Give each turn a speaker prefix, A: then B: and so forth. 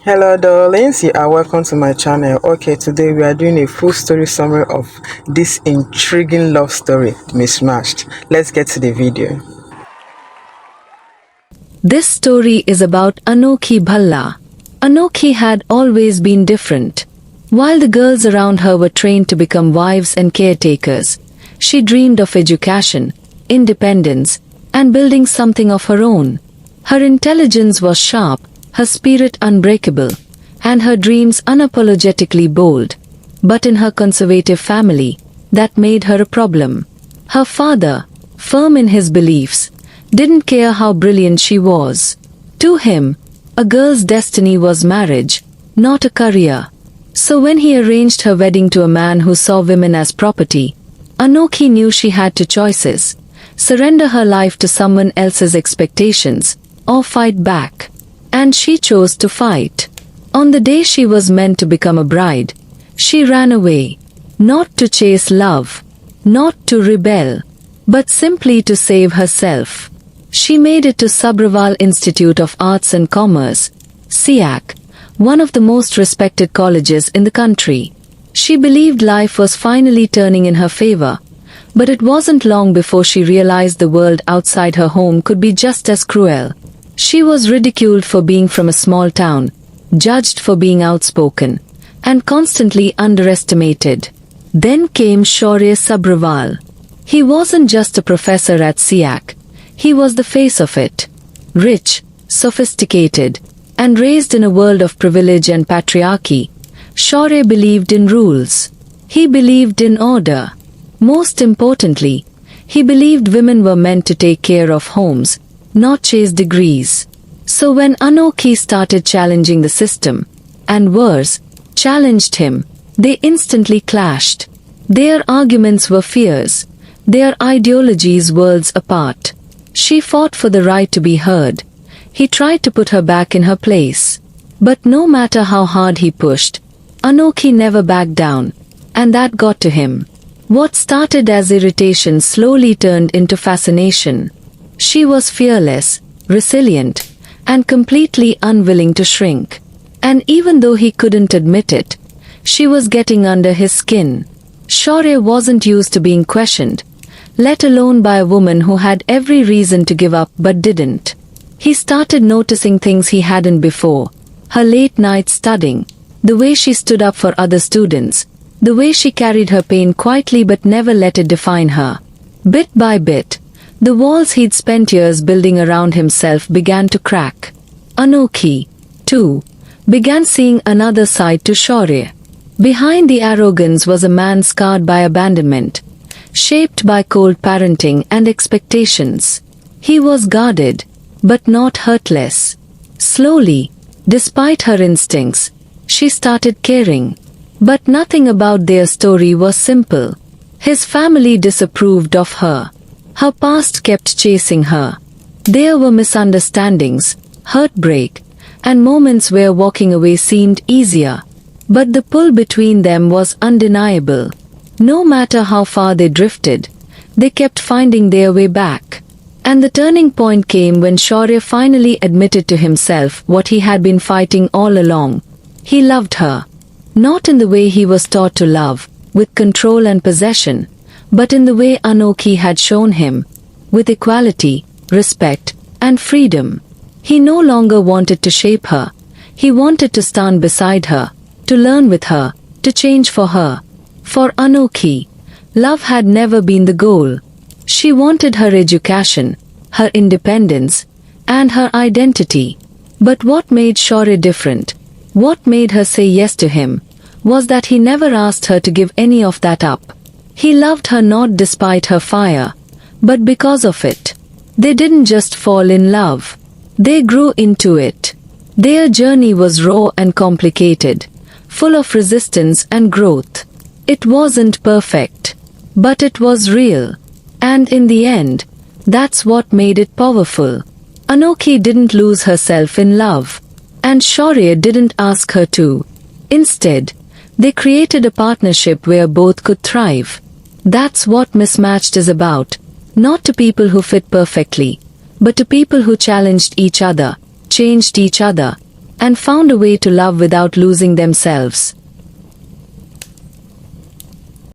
A: Hello darlings, you are welcome to my channel. Okay, today we are doing a full story summary of this intriguing love story, Mismatched. Let's get to the video.
B: This story is about Anokhi Bhalla. Anokhi had always been different. While the girls around her were trained to become wives and caretakers, she dreamed of education, independence, and building something of her own. Her intelligence was sharp, her spirit unbreakable, and her dreams unapologetically bold. But in her conservative family, that made her a problem. Her father, firm in his beliefs, didn't care how brilliant she was. To him, a girl's destiny was marriage, not a career. So when he arranged her wedding to a man who saw women as property, Anokhi knew she had two choices: surrender her life to someone else's expectations, or fight back. And she chose to fight. On the day she was meant to become a bride, she ran away, not to chase love, not to rebel, but simply to save herself. She made it to Sabharwal Institute of Arts and Commerce, SIAC, one of the most respected colleges in the country. She believed life was finally turning in her favor, but it wasn't long before she realized the world outside her home could be just as cruel. She was ridiculed for being from a small town, judged for being outspoken, and constantly underestimated. Then came Shaurya Sabharwal. He wasn't just a professor at SIAC. He was the face of it. Rich, sophisticated, and raised in a world of privilege and patriarchy, Shaurya believed in rules. He believed in order. Most importantly, he believed women were meant to take care of homes, not chase degrees. So when Anokhi started challenging the system, and worse, challenged him, they instantly clashed. Their arguments were fierce, their ideologies worlds apart. She fought for the right to be heard. He tried to put her back in her place. But no matter how hard he pushed, Anokhi never backed down, and that got to him. What started as irritation slowly turned into fascination. She was fearless, resilient, and completely unwilling to shrink. And even though he couldn't admit it, she was getting under his skin. Shaurya wasn't used to being questioned, let alone by a woman who had every reason to give up but didn't. He started noticing things he hadn't before: her late night studying, the way she stood up for other students, the way she carried her pain quietly but never let it define her. Bit by bit, the walls he'd spent years building around himself began to crack. Anokhi, too, began seeing another side to Shaurya. Behind the arrogance was a man scarred by abandonment, shaped by cold parenting and expectations. He was guarded, but not hurtless. Slowly, despite her instincts, she started caring. But nothing about their story was simple. His family disapproved of her. Her past kept chasing her. There were misunderstandings, heartbreak, and moments where walking away seemed easier. But the pull between them was undeniable. No matter how far they drifted, they kept finding their way back. And the turning point came when Shaurya finally admitted to himself what he had been fighting all along. He loved her. Not in the way he was taught to love, with control and possession, but in the way Anokhi had shown him, with equality, respect, and freedom. He no longer wanted to shape her. He wanted to stand beside her, to learn with her, to change for her. For Anokhi, love had never been the goal. She wanted her education, her independence, and her identity. But what made Shaurya different, what made her say yes to him, was that he never asked her to give any of that up. He loved her not despite her fire, but because of it. They didn't just fall in love. They grew into it. Their journey was raw and complicated, full of resistance and growth. It wasn't perfect, but it was real. And in the end, that's what made it powerful. Anokhi didn't lose herself in love, and Shaurya didn't ask her to. Instead, they created a partnership where both could thrive. That's what Mismatched is about. Not to people who fit perfectly, but to people who challenged each other, changed each other, and found a way to love without losing themselves.